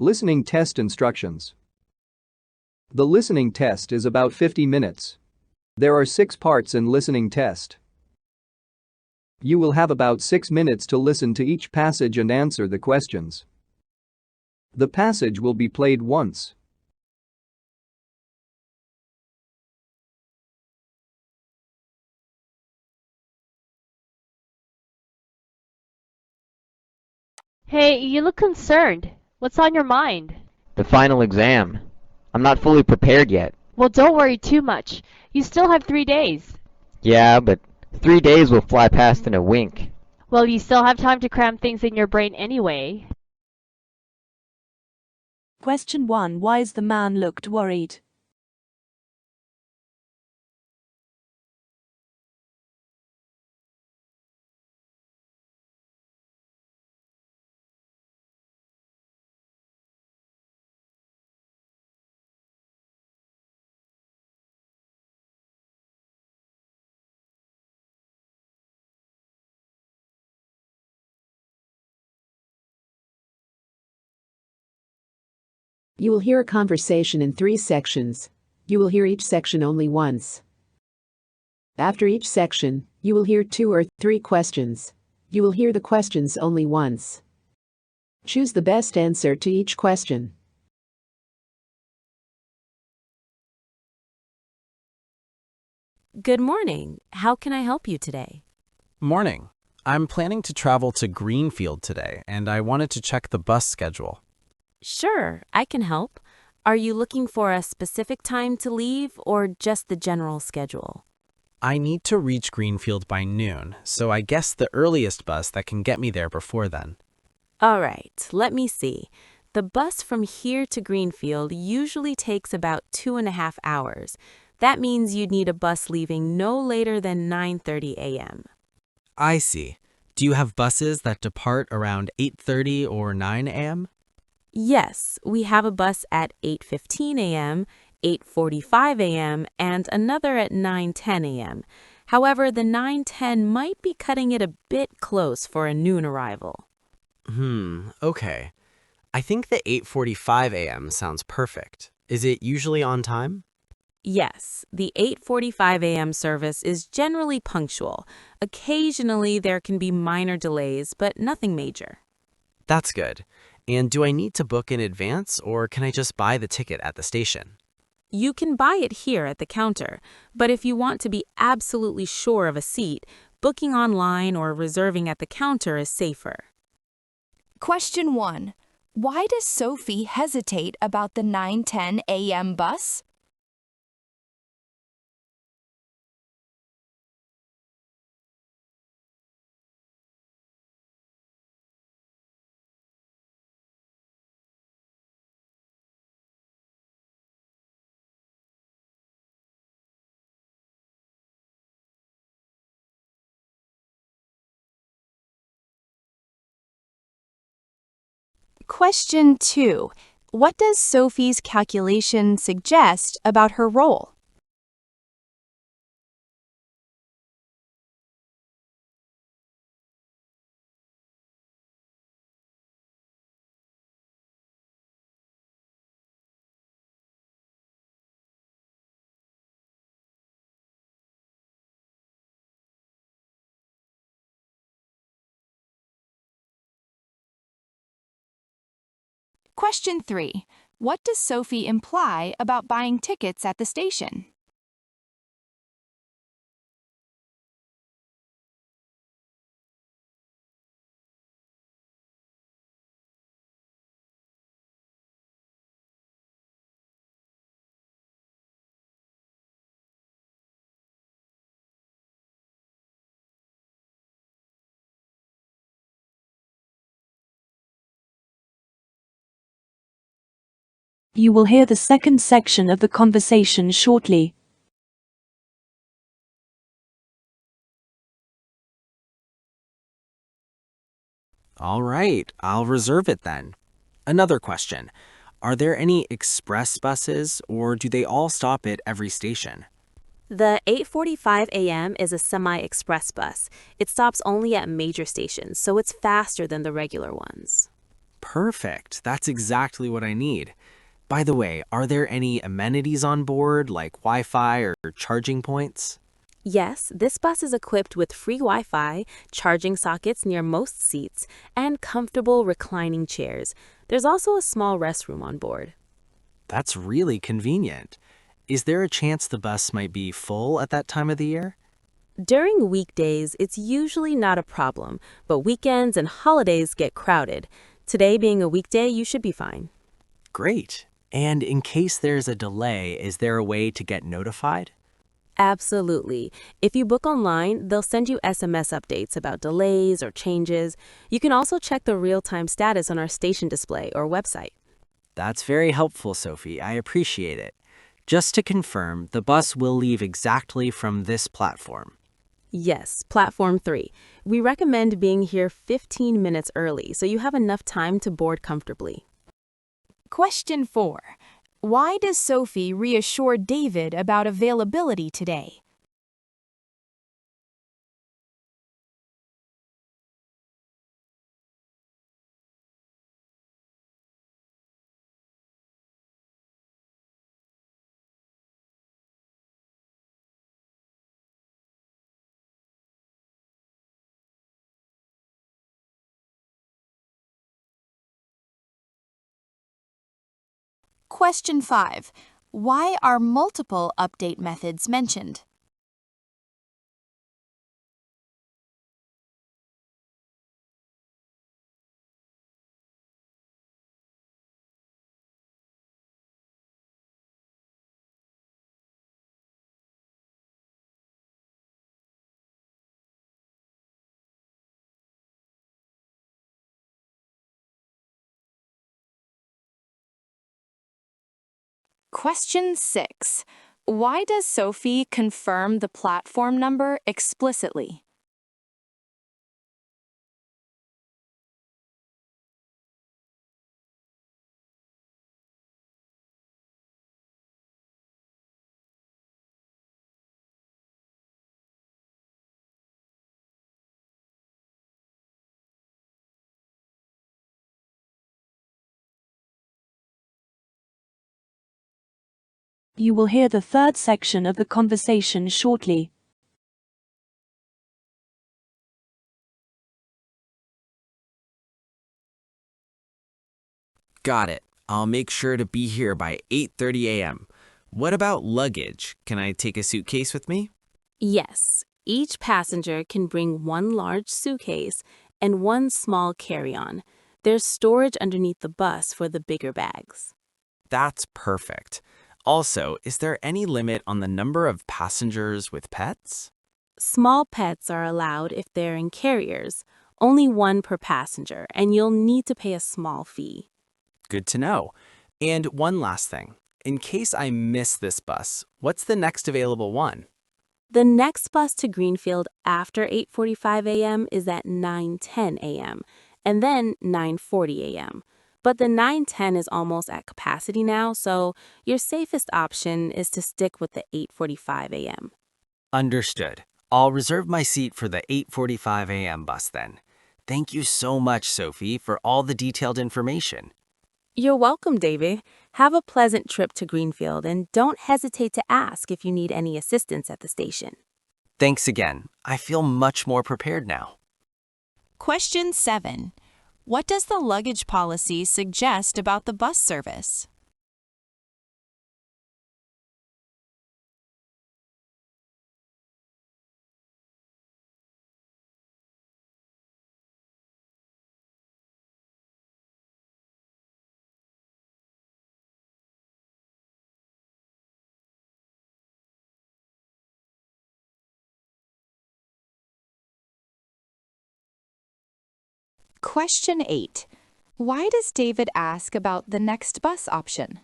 Listening test instructions. The listening test is about 50 minutes. There are 6 parts in listening test. You will have about 6 minutes to listen to each passage and answer the questions. The passage will be played once. Hey, you look concerned. What's on your mind? The final exam. I'm not fully prepared yet. Well, don't worry too much. You still have 3 days. Yeah, but 3 days will fly past in a wink. Well, you still have time to cram things in your brain anyway. Question 1. Why is the man looked worried? You will hear a conversation in 3 sections. You will hear each section only once. After each section, you will hear 2 or 3 questions. You will hear the questions only once. Choose the best answer to each question. Good morning. How can I help you today? Morning. I'm planning to travel to Greenfield today, and I wanted to check the bus schedule. Sure, I can help. Are you looking for a specific time to leave or just the general schedule? I need to reach Greenfield by noon, so I guess the earliest bus that can get me there before then. All right, let me see. The bus from here to Greenfield usually takes about 2.5 hours. That means you'd need a bus leaving no later than 9:30 a.m. I see. Do you have buses that depart around 8:30 or 9 a.m.? Yes, we have a bus at 8:15 a.m., 8:45 a.m., and another at 9:10 a.m. However, the 9:10 might be cutting it a bit close for a noon arrival. Okay. I think the 8:45 a.m. sounds perfect. Is it usually on time? Yes, the 8:45 a.m. service is generally punctual. Occasionally, there can be minor delays, but nothing major. That's good. And do I need to book in advance, or can I just buy the ticket at the station? You can buy it here at the counter, but if you want to be absolutely sure of a seat, booking online or reserving at the counter is safer. Question 1. Why does Sophie hesitate about the 9:10 a.m. bus? Question 2. What does Sophie's calculation suggest about her role? Question 3. What does Sophie imply about buying tickets at the station? You will hear the second section of the conversation shortly. All right, I'll reserve it then. Another question. Are there any express buses, or do they all stop at every station? The 8:45 a.m. is a semi-express bus. It stops only at major stations, so it's faster than the regular ones. Perfect. That's exactly what I need. By the way, are there any amenities on board, like Wi-Fi or charging points? Yes, this bus is equipped with free Wi-Fi, charging sockets near most seats, and comfortable reclining chairs. There's also a small restroom on board. That's really convenient. Is there a chance the bus might be full at that time of the year? During weekdays, it's usually not a problem, but weekends and holidays get crowded. Today being a weekday, you should be fine. Great. And in case there's a delay, is there a way to get notified? Absolutely. If you book online, they'll send you SMS updates about delays or changes. You can also check the real-time status on our station display or website. That's very helpful, Sophie. I appreciate it. Just to confirm, the bus will leave exactly from this platform. Yes, Platform 3. We recommend being here 15 minutes early so you have enough time to board comfortably. Question 4. Why does Sophie reassure David about availability today? Question 5. Why are multiple update methods mentioned? Question 6. Why does Sophie confirm the platform number explicitly? You will hear the third section of the conversation shortly. Got it. I'll make sure to be here by 8:30 a.m. What about luggage? Can I take a suitcase with me? Yes, each passenger can bring one large suitcase and one small carry-on. There's storage underneath the bus for the bigger bags. That's perfect. Also, is there any limit on the number of passengers with pets? Small pets are allowed if they're in carriers, only one per passenger, and you'll need to pay a small fee. Good to know. And one last thing. In case I miss this bus, what's the next available one? The next bus to Greenfield after 8:45 a.m. is at 9:10 a.m. and then 9:40 a.m. But the 9:10 is almost at capacity now, so your safest option is to stick with the 8:45 a.m. Understood. I'll reserve my seat for the 8:45 a.m. bus then. Thank you so much, Sophie, for all the detailed information. You're welcome, David. Have a pleasant trip to Greenfield and don't hesitate to ask if you need any assistance at the station. Thanks again. I feel much more prepared now. Question 7. What does the luggage policy suggest about the bus service? Question 8. Why does David ask about the next bus option?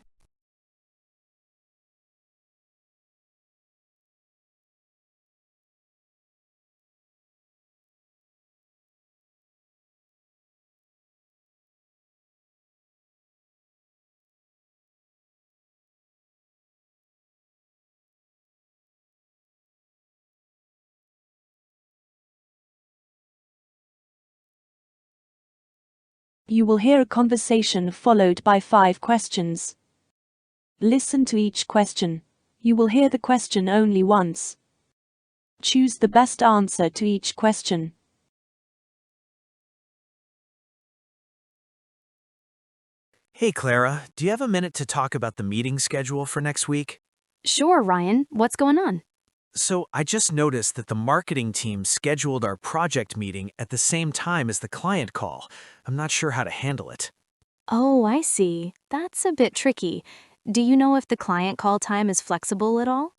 You will hear a conversation followed by 5 questions. Listen to each question. You will hear the question only once. Choose the best answer to each question. Hey Clara, do you have a minute to talk about the meeting schedule for next week? Sure, Ryan. What's going on? So I just noticed that the marketing team scheduled our project meeting at the same time as the client call. I'm not sure how to handle it. Oh, I see. That's a bit tricky. Do you know if the client call time is flexible at all?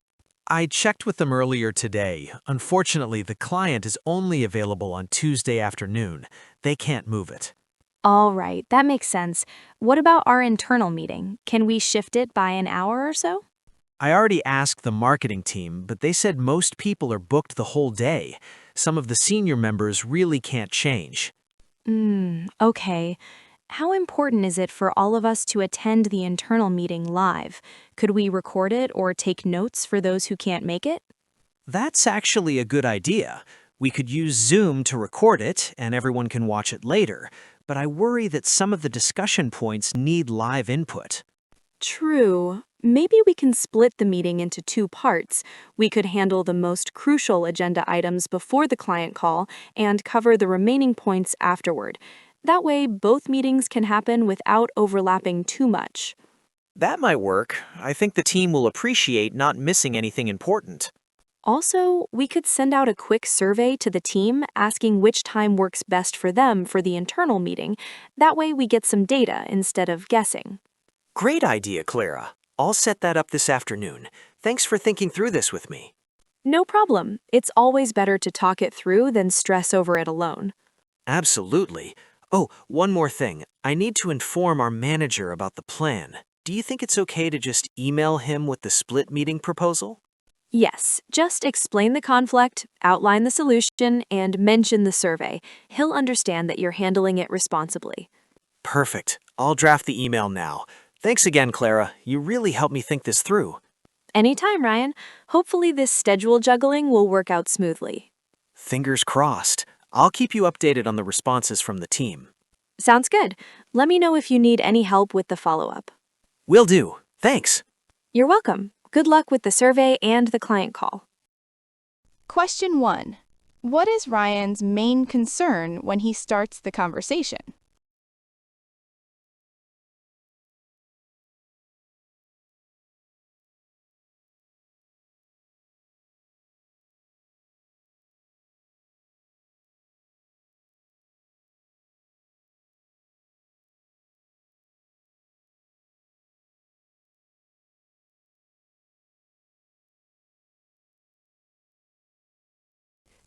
I checked with them earlier today. Unfortunately, the client is only available on Tuesday afternoon. They can't move it. All right, that makes sense. What about our internal meeting? Can we shift it by an hour or so? I already asked the marketing team, but they said most people are booked the whole day. Some of the senior members really can't change. Okay. How important is it for all of us to attend the internal meeting live? Could we record it or take notes for those who can't make it? That's actually a good idea. We could use Zoom to record it, and everyone can watch it later, but I worry that some of the discussion points need live input. True. Maybe we can split the meeting into 2 parts. We could handle the most crucial agenda items before the client call and cover the remaining points afterward. That way, both meetings can happen without overlapping too much. That might work. I think the team will appreciate not missing anything important. Also, we could send out a quick survey to the team asking which time works best for them for the internal meeting. That way, we get some data instead of guessing. Great idea, Clara. I'll set that up this afternoon. Thanks for thinking through this with me. No problem. It's always better to talk it through than stress over it alone. Absolutely. Oh, one more thing. I need to inform our manager about the plan. Do you think it's okay to just email him with the split meeting proposal? Yes, just explain the conflict, outline the solution, and mention the survey. He'll understand that you're handling it responsibly. Perfect. I'll draft the email now. Thanks again, Clara. You really helped me think this through. Anytime, Ryan. Hopefully this schedule juggling will work out smoothly. Fingers crossed. I'll keep you updated on the responses from the team. Sounds good. Let me know if you need any help with the follow-up. Will do. Thanks. You're welcome. Good luck with the survey and the client call. Question 1. What is Ryan's main concern when he starts the conversation?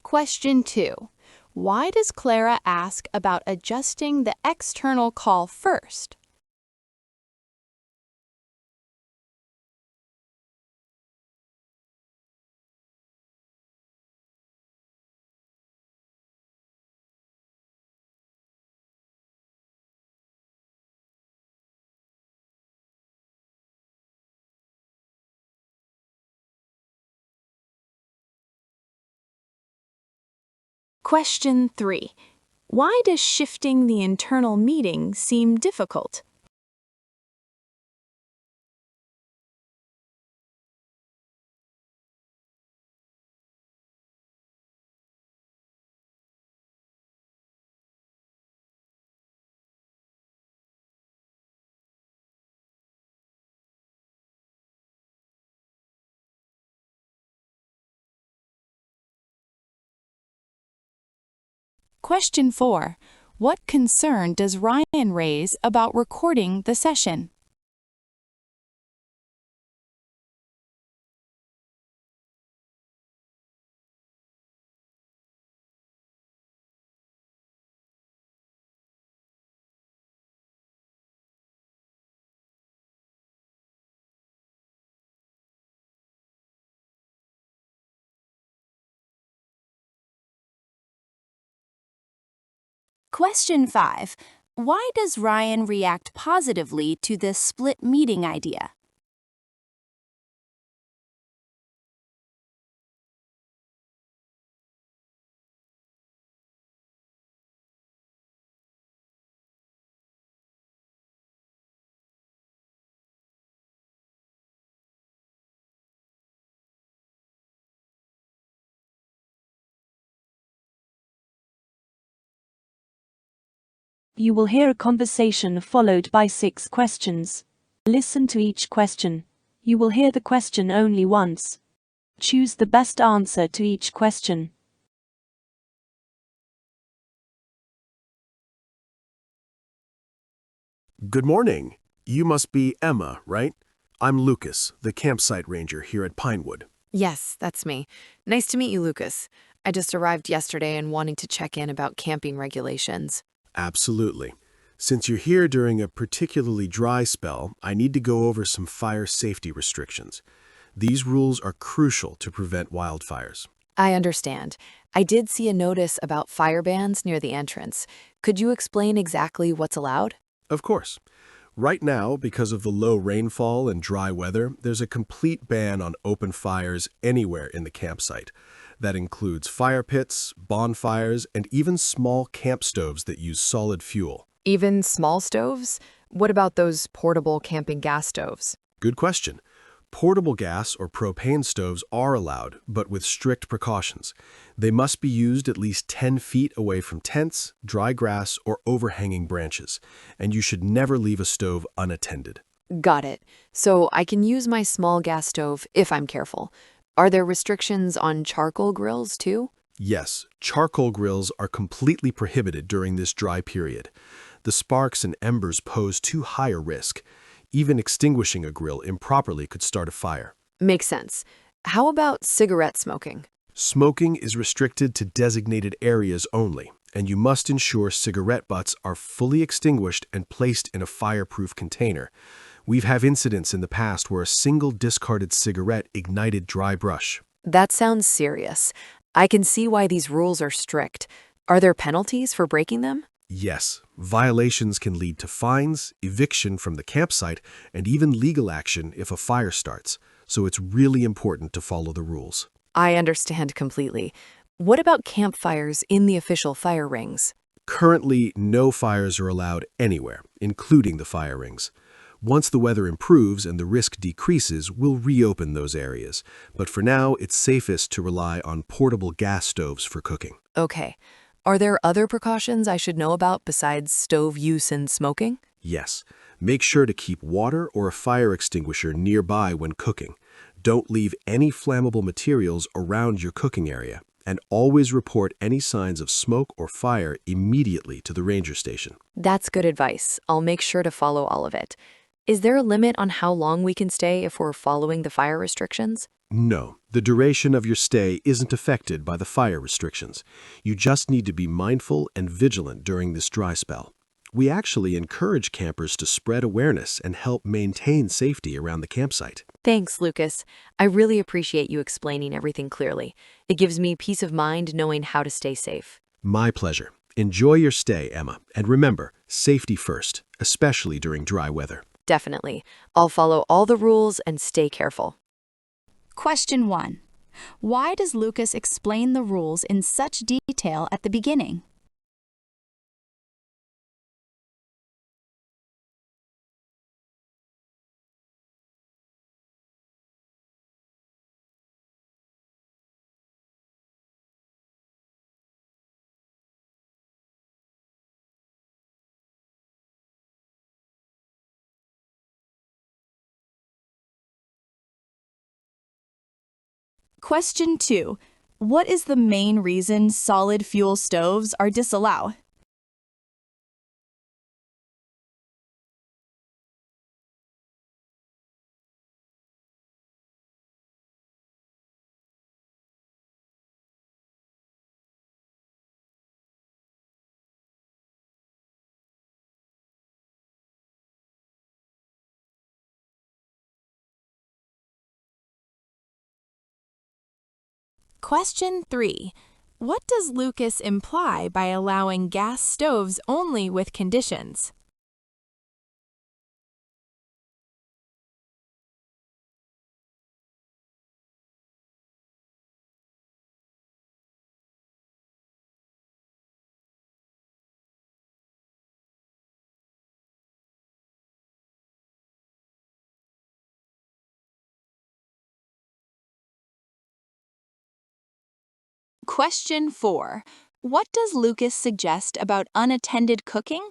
Question 2. Why does Clara ask about adjusting the external call first? Question 3. Why does shifting the internal meeting seem difficult? Question 4. What concern does Ryan raise about recording the session? Question 5. Why does Ryan react positively to this split meeting idea? You will hear a conversation followed by 6 questions. Listen to each question. You will hear the question only once. Choose the best answer to each question. Good morning. You must be Emma, right? I'm Lucas, the campsite ranger here at Pinewood. Yes, that's me. Nice to meet you, Lucas. I just arrived yesterday and wanting to check in about camping regulations. Absolutely. Since you're here during a particularly dry spell, I need to go over some fire safety restrictions. These rules are crucial to prevent wildfires. I understand. I did see a notice about fire bans near the entrance. Could you explain exactly what's allowed? Of course. Right now, because of the low rainfall and dry weather, there's a complete ban on open fires anywhere in the campsite. That includes fire pits, bonfires, and even small camp stoves that use solid fuel. Even small stoves? What about those portable camping gas stoves? Good question. Portable gas or propane stoves are allowed, but with strict precautions. They must be used at least 10 feet away from tents, dry grass, or overhanging branches, and you should never leave a stove unattended. Got it. So I can use my small gas stove if I'm careful. Are there restrictions on charcoal grills too? Yes, charcoal grills are completely prohibited during this dry period. The sparks and embers pose too high a risk. Even extinguishing a grill improperly could start a fire. Makes sense. How about cigarette smoking? Smoking is restricted to designated areas only, and you must ensure cigarette butts are fully extinguished and placed in a fireproof container. We've had incidents in the past where a single discarded cigarette ignited dry brush. That sounds serious. I can see why these rules are strict. Are there penalties for breaking them? Yes, violations can lead to fines, eviction from the campsite, and even legal action if a fire starts, so it's really important to follow the rules. I understand completely. What about campfires in the official fire rings? Currently, no fires are allowed anywhere, including the fire rings. Once the weather improves and the risk decreases, we'll reopen those areas, but for now, it's safest to rely on portable gas stoves for cooking. Okay. Are there other precautions I should know about besides stove use and smoking? Yes, make sure to keep water or a fire extinguisher nearby when cooking. Don't leave any flammable materials around your cooking area, and always report any signs of smoke or fire immediately to the ranger station. That's good advice. I'll make sure to follow all of it. Is there a limit on how long we can stay if we're following the fire restrictions? No, the duration of your stay isn't affected by the fire restrictions. You just need to be mindful and vigilant during this dry spell. We actually encourage campers to spread awareness and help maintain safety around the campsite. Thanks, Lucas. I really appreciate you explaining everything clearly. It gives me peace of mind knowing how to stay safe. My pleasure. Enjoy your stay, Emma, and remember, safety first, especially during dry weather. Definitely. I'll follow all the rules and stay careful. Question 1. Why does Lucas explain the rules in such detail at the beginning? Question 2. What is the main reason solid fuel stoves are disallowed? Question 3. What does Lucas imply by allowing gas stoves only with conditions? Question 4. What does Lucas suggest about unattended cooking?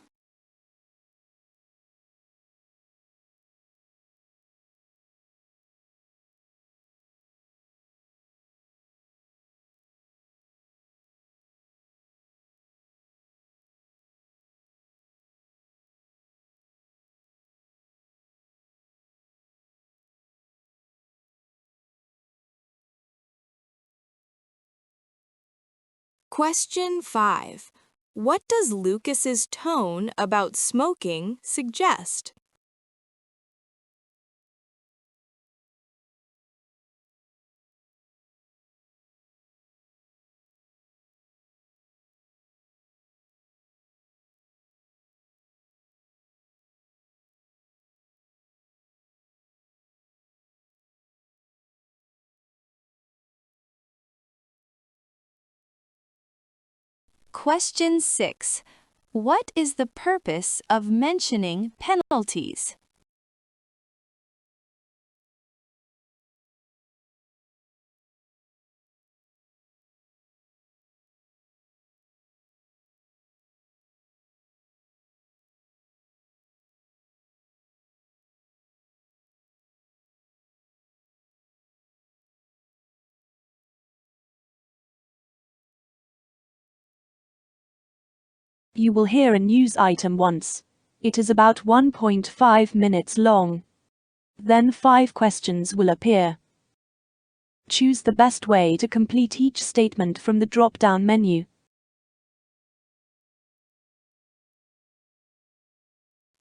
Question 5. What does Lucas's tone about smoking suggest? Question 6. What is the purpose of mentioning penalties? You will hear a news item once. It is about 1.5 minutes long. Then 5 questions will appear. Choose the best way to complete each statement from the drop-down menu.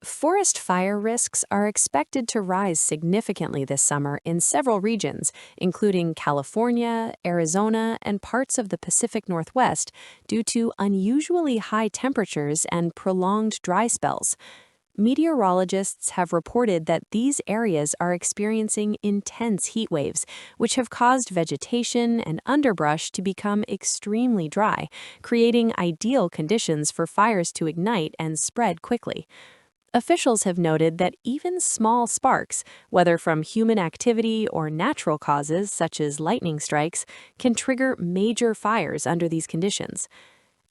Forest fire risks are expected to rise significantly this summer in several regions, including California, Arizona, and parts of the Pacific Northwest, due to unusually high temperatures and prolonged dry spells. Meteorologists have reported that these areas are experiencing intense heat waves, which have caused vegetation and underbrush to become extremely dry, creating ideal conditions for fires to ignite and spread quickly. Officials have noted that even small sparks, whether from human activity or natural causes such as lightning strikes, can trigger major fires under these conditions.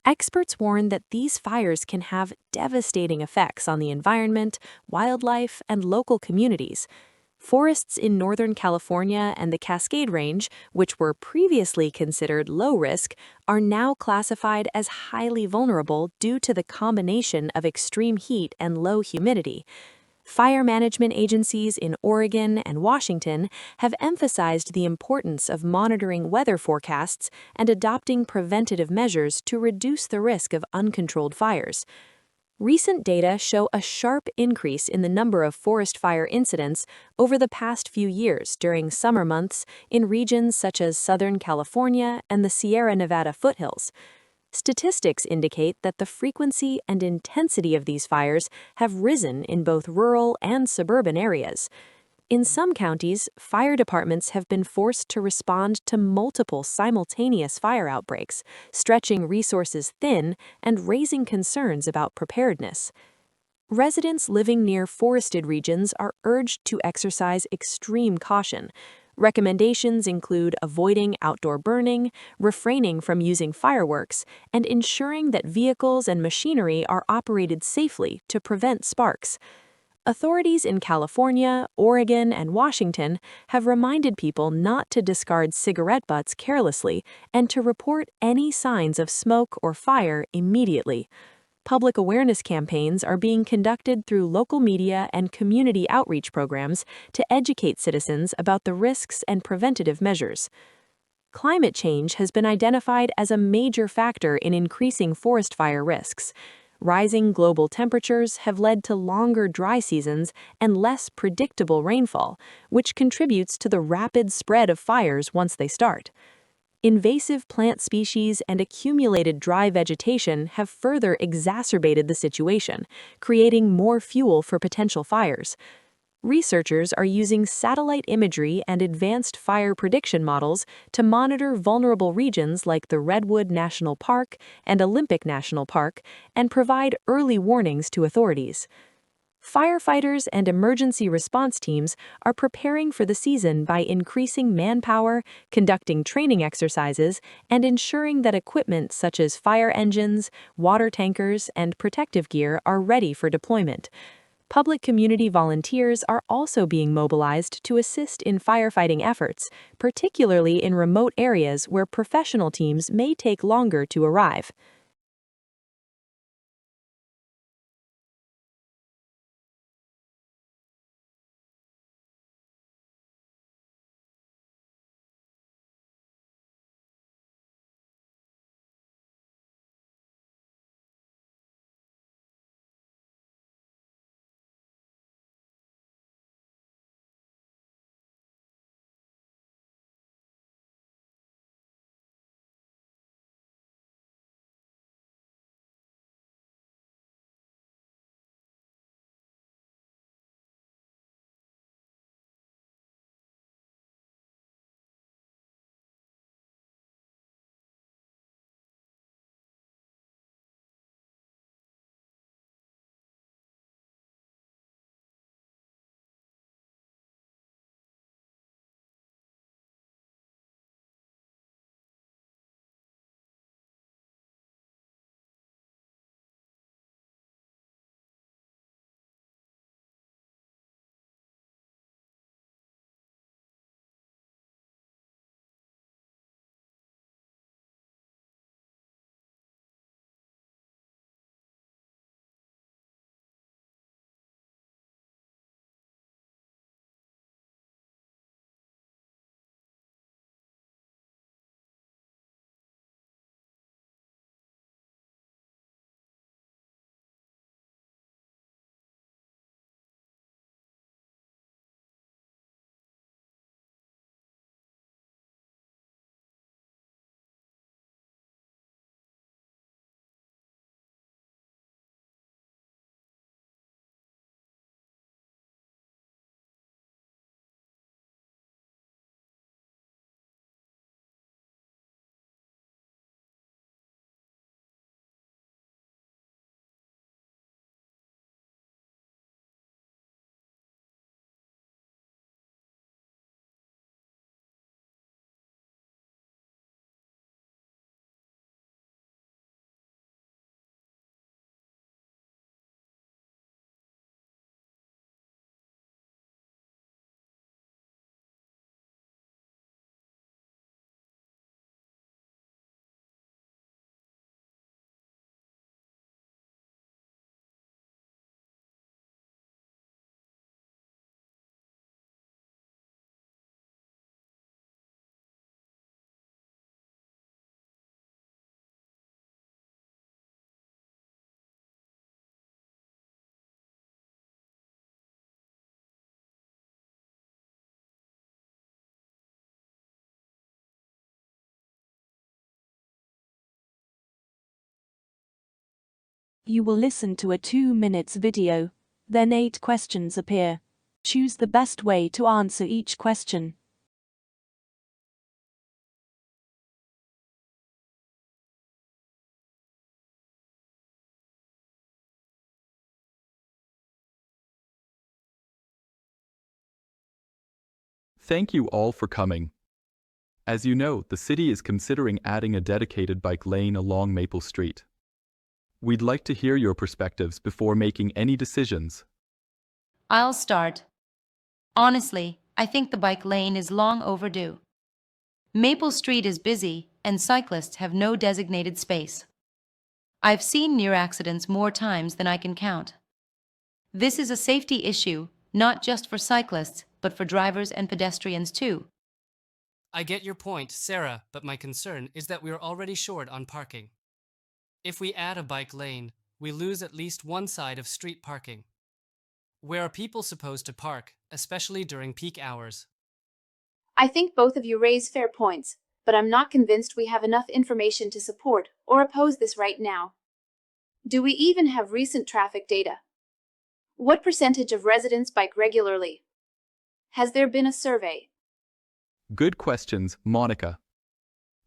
Experts warn that these fires can have devastating effects on the environment, wildlife, and local communities. Forests in Northern California and the Cascade Range, which were previously considered low risk, are now classified as highly vulnerable due to the combination of extreme heat and low humidity. Fire management agencies in Oregon and Washington have emphasized the importance of monitoring weather forecasts and adopting preventative measures to reduce the risk of uncontrolled fires. Recent data show a sharp increase in the number of forest fire incidents over the past few years during summer months in regions such as Southern California and the Sierra Nevada foothills. Statistics indicate that the frequency and intensity of these fires have risen in both rural and suburban areas. In some counties, fire departments have been forced to respond to multiple simultaneous fire outbreaks, stretching resources thin and raising concerns about preparedness. Residents living near forested regions are urged to exercise extreme caution. Recommendations include avoiding outdoor burning, refraining from using fireworks, and ensuring that vehicles and machinery are operated safely to prevent sparks. Authorities in California, Oregon, and Washington have reminded people not to discard cigarette butts carelessly and to report any signs of smoke or fire immediately. Public awareness campaigns are being conducted through local media and community outreach programs to educate citizens about the risks and preventative measures. Climate change has been identified as a major factor in increasing forest fire risks. Rising global temperatures have led to longer dry seasons and less predictable rainfall, which contributes to the rapid spread of fires once they start. Invasive plant species and accumulated dry vegetation have further exacerbated the situation, creating more fuel for potential fires. Researchers are using satellite imagery and advanced fire prediction models to monitor vulnerable regions like the Redwood National Park and Olympic National Park and provide early warnings to authorities. Firefighters and emergency response teams are preparing for the season by increasing manpower, conducting training exercises, and ensuring that equipment such as fire engines, water tankers, and protective gear are ready for deployment. Public community volunteers are also being mobilized to assist in firefighting efforts, particularly in remote areas where professional teams may take longer to arrive. You will listen to a 2 minutes video. Then 8 questions appear. Choose the best way to answer each question. Thank you all for coming. As you know, the city is considering adding a dedicated bike lane along Maple Street. We'd like to hear your perspectives before making any decisions. I'll start. Honestly, I think the bike lane is long overdue. Maple Street is busy, and cyclists have no designated space. I've seen near accidents more times than I can count. This is a safety issue, not just for cyclists, but for drivers and pedestrians too. I get your point, Sarah, but my concern is that we are already short on parking. If we add a bike lane, we lose at least one side of street parking. Where are people supposed to park, especially during peak hours? I think both of you raise fair points, but I'm not convinced we have enough information to support or oppose this right now. Do we even have recent traffic data? What percentage of residents bike regularly? Has there been a survey? Good questions, Monica.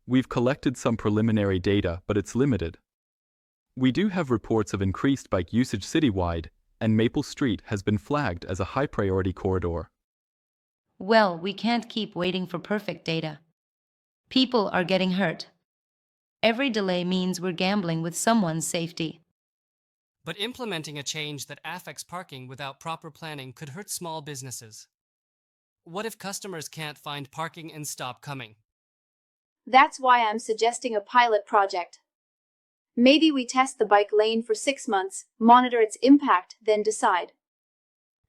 We've collected some preliminary data, but it's limited. We do have reports of increased bike usage citywide, and Maple Street has been flagged as a high-priority corridor. Well, we can't keep waiting for perfect data. People are getting hurt. Every delay means we're gambling with someone's safety. But implementing a change that affects parking without proper planning could hurt small businesses. What if customers can't find parking and stop coming? That's why I'm suggesting a pilot project. Maybe we test the bike lane for 6 months, monitor its impact, then decide.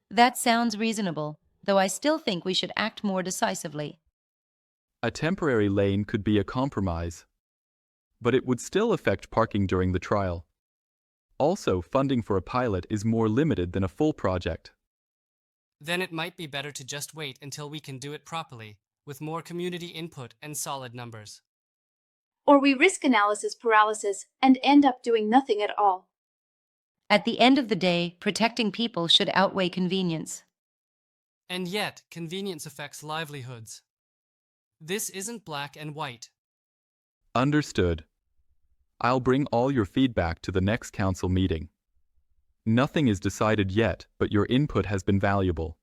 That sounds reasonable, though I still think we should act more decisively. A temporary lane could be a compromise, but it would still affect parking during the trial. Also, funding for a pilot is more limited than a full project. Then it might be better to just wait until we can do it properly, with more community input and solid numbers. Or we risk analysis paralysis and end up doing nothing at all. At the end of the day, protecting people should outweigh convenience. And yet, convenience affects livelihoods. This isn't black and white. Understood. I'll bring all your feedback to the next council meeting. Nothing is decided yet, but your input has been valuable.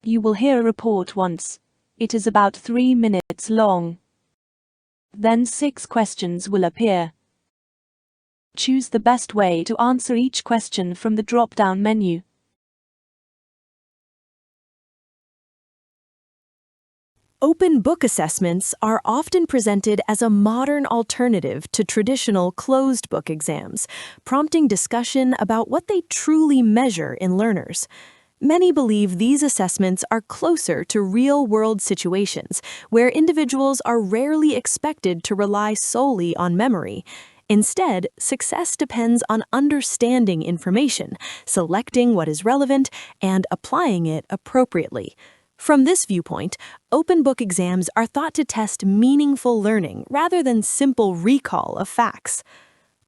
You will hear a report once. It is about 3 minutes long. Then 6 questions will appear. Choose the best way to answer each question from the drop-down menu. Open book assessments are often presented as a modern alternative to traditional closed book exams, prompting discussion about what they truly measure in learners. Many believe these assessments are closer to real-world situations where individuals are rarely expected to rely solely on memory. Instead, success depends on understanding information, selecting what is relevant, and applying it appropriately. From this viewpoint, open book exams are thought to test meaningful learning rather than simple recall of facts.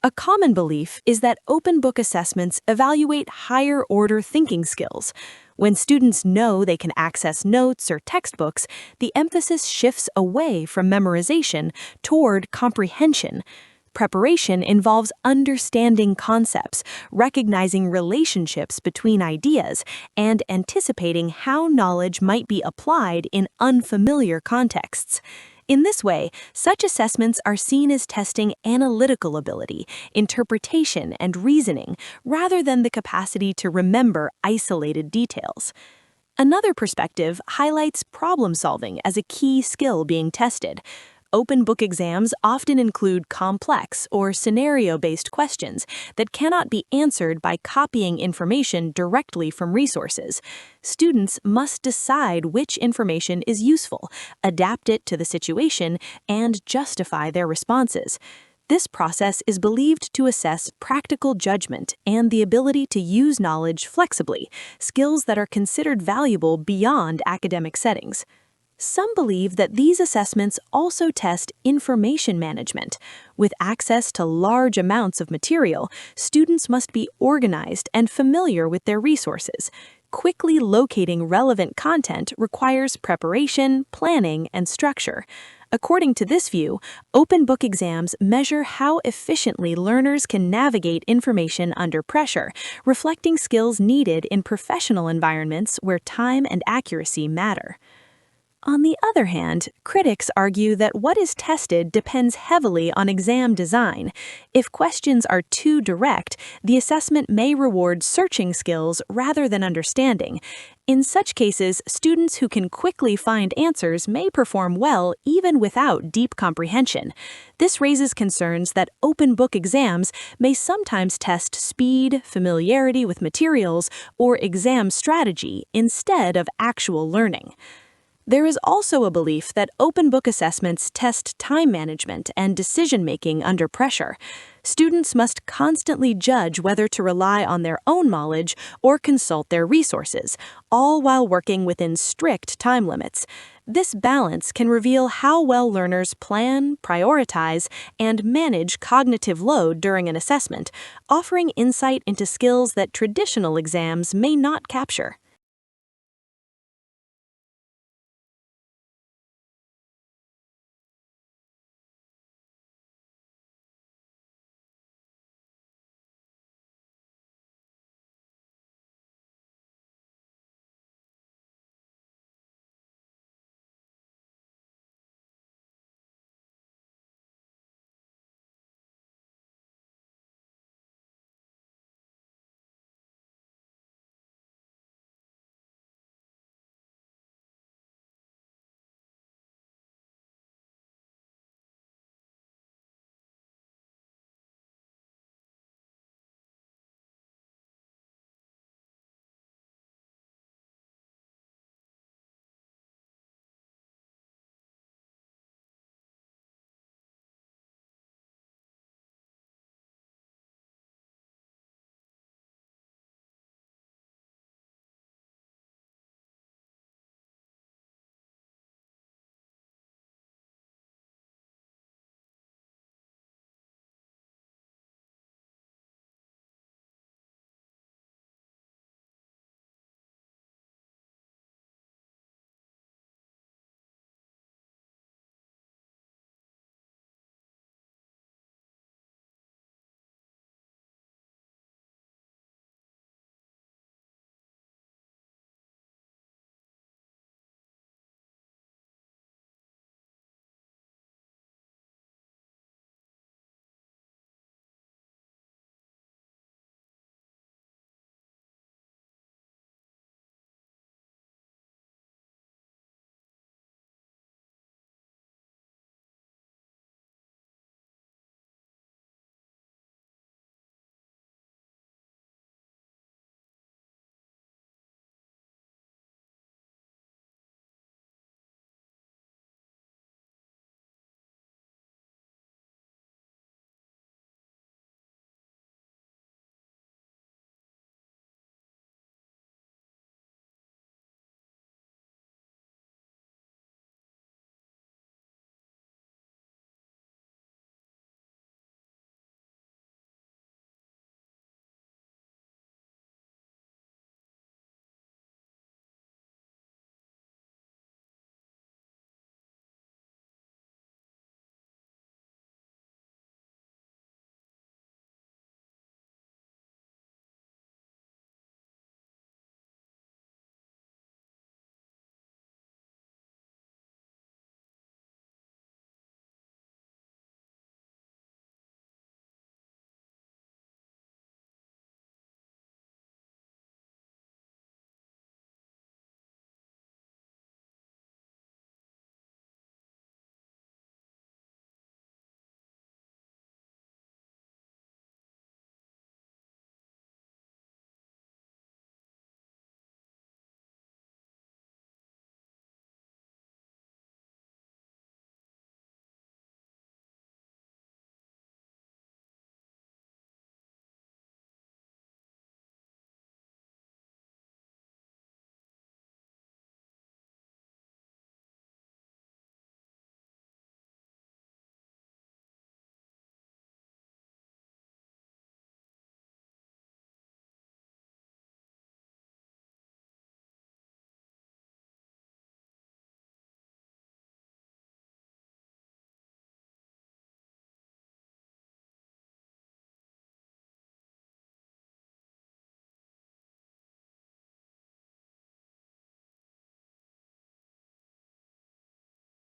A common belief is that open book assessments evaluate higher-order thinking skills. When students know they can access notes or textbooks, the emphasis shifts away from memorization toward comprehension. Preparation involves understanding concepts, recognizing relationships between ideas, and anticipating how knowledge might be applied in unfamiliar contexts. In this way, such assessments are seen as testing analytical ability, interpretation, and reasoning, rather than the capacity to remember isolated details. Another perspective highlights problem solving as a key skill being tested. Open book exams often include complex or scenario-based questions that cannot be answered by copying information directly from resources. Students must decide which information is useful, adapt it to the situation, and justify their responses. This process is believed to assess practical judgment and the ability to use knowledge flexibly, skills that are considered valuable beyond academic settings. Some believe that these assessments also test information management. With access to large amounts of material, students must be organized and familiar with their resources. Quickly locating relevant content requires preparation, planning, and structure. According to this view, open book exams measure how efficiently learners can navigate information under pressure, reflecting skills needed in professional environments where time and accuracy matter. On the other hand, critics argue that what is tested depends heavily on exam design. If questions are too direct, the assessment may reward searching skills rather than understanding. In such cases, students who can quickly find answers may perform well even without deep comprehension. This raises concerns that open book exams may sometimes test speed, familiarity with materials, or exam strategy instead of actual learning. There is also a belief that open book assessments test time management and decision-making under pressure. Students must constantly judge whether to rely on their own knowledge or consult their resources, all while working within strict time limits. This balance can reveal how well learners plan, prioritize, and manage cognitive load during an assessment, offering insight into skills that traditional exams may not capture.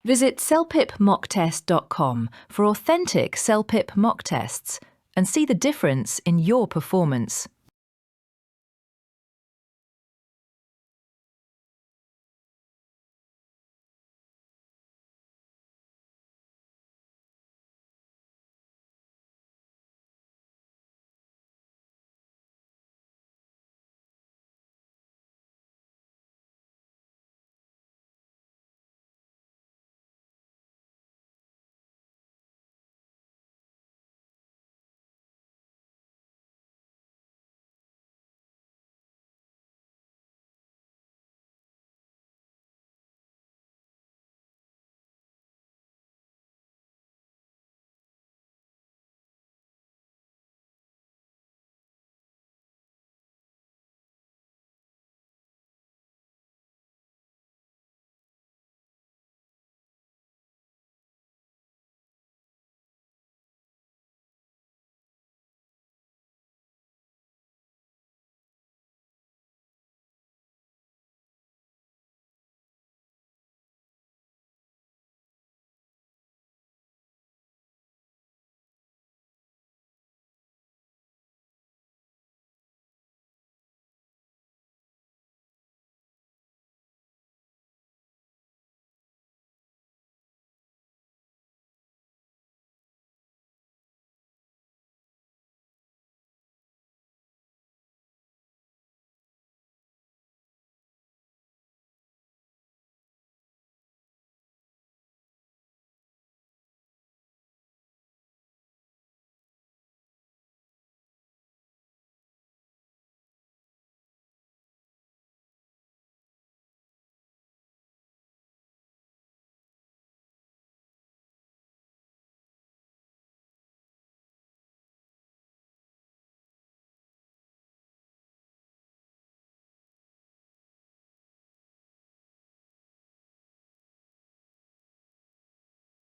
Visit celpipmocktest.com for authentic Celpip mock tests and see the difference in your performance.